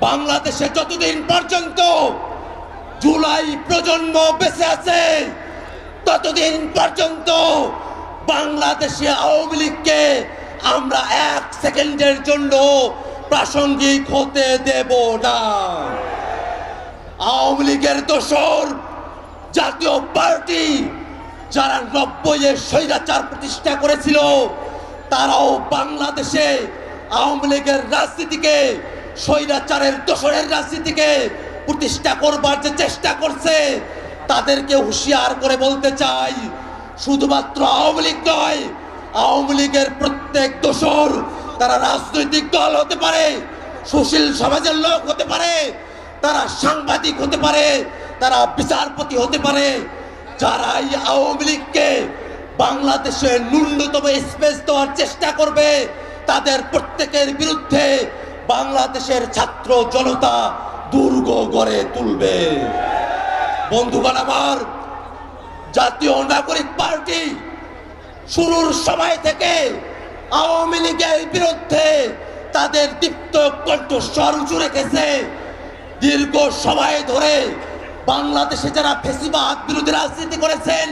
বাংলাদেশে যতদিন পর্যন্ত জুলাই প্রজন্ম বেঁচে আছে ততদিন পর্যন্ত বাংলাদেশে আওয়ামী লীগকে আমরা এক সেকেন্ডের জন্য প্রাসঙ্গিক হতে দেব না। আওয়ামী লীগের দোসর জাতীয় পার্টি যারা 90-এ স্বৈরাচার প্রতিষ্ঠা করেছিল তারাও বাংলাদেশে আওয়ামী লীগের রাজনীতিকে স্বৈরাচারের দোসরের রাজনীতিকে প্রতিষ্ঠা করবার যে চেষ্টা করছে তাদেরকে হুঁশিয়ার করে বলতে চাই, শুধুমাত্র আওয়ামী লীগ নয়, আওয়ামী লীগের প্রত্যেক দোসর তারা রাজনৈতিক দল হতে পারে, সুশীল সমাজের লোক হতে পারে, তারা সাংবাদিক হতে পারে, তারা বিচারপতি হতে পারে, যারা এই আওয়ামী লীগকে বাংলাদেশে ন্যূনতম স্পেস দেওয়ার চেষ্টা করবে তাদের প্রত্যেকের বিরুদ্ধে বাংলাদেশের ছাত্র জনতা দুর্গ গড়ে তুলবে। বন্ধুগণ আমার, জাতীয় নাগরিক পার্টি শুরুর সময় থেকে আওয়ামী লীগের বিরুদ্ধে তাদের দীপ্ত কণ্ঠস্বর উঁচু রেখেছে। দীর্ঘ সময় ধরে বাংলাদেশে যারা ফ্যাসিবাদ বিরোধী রাজনীতি করেছেন,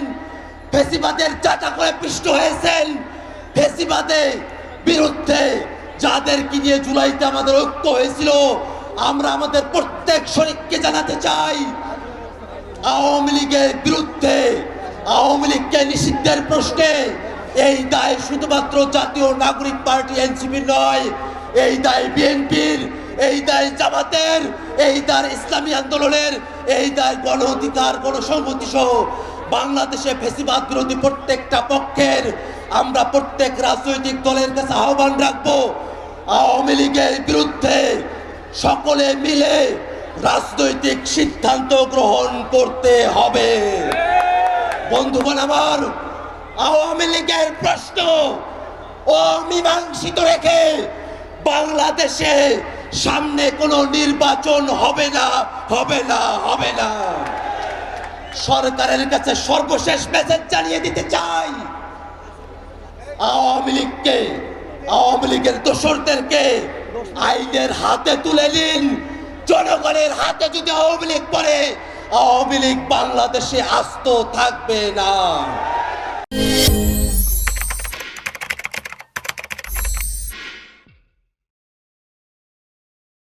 ফ্যাসিবাদের চাটা করে পিষ্ট হয়েছেন, ফ্যাসিবাদের বিরুদ্ধে যাদেরকে নিয়ে জুলাইতে আমাদের ঐক্য হয়েছিল, আমরা আমাদের প্রত্যেক শরীরকে জানাতে চাই আওয়ামী লীগের বিরুদ্ধে, আওয়ামী লীগকে নিষিদ্ধের প্রশ্নে এই দায় শুধুমাত্র জাতীয় নাগরিক পার্টি এনসিপি নয়, এই দায় বিএনপির, এই দায় জামাতের, এই দায় ইসলামী আন্দোলনের, এই দায় গণ অধিকার গণসংহতি সহ বাংলাদেশে ফ্যাসিবাদ বিরোধী প্রত্যেকটা পক্ষের। আমরা প্রত্যেক রাজনৈতিক দলের কাছে আহ্বান রাখবো আওয়ামী লীগের বিরুদ্ধে সকলে মিলে রাজনৈতিক সিদ্ধান্ত গ্রহণ করতে হবে। বন্ধুগণ আমার, আওয়ামী লীগের প্রশ্ন অমীমাংসিত রেখে বাংলাদেশে সামনে কোনো নির্বাচন হবে না, হবে না, হবে না। সরকারের কাছে সর্বশেষ মেসেজ জানিয়ে দিতে চাই, আওয়ামী লীগকে, আওয়ামী লীগের দোসরদেরকে আইনের হাতে তুলে নিন। জনগণের হাতে যদি আওয়ামী লীগ পড়ে, আওয়ামী লীগ বাংলাদেশে আস্ত থাকবে না।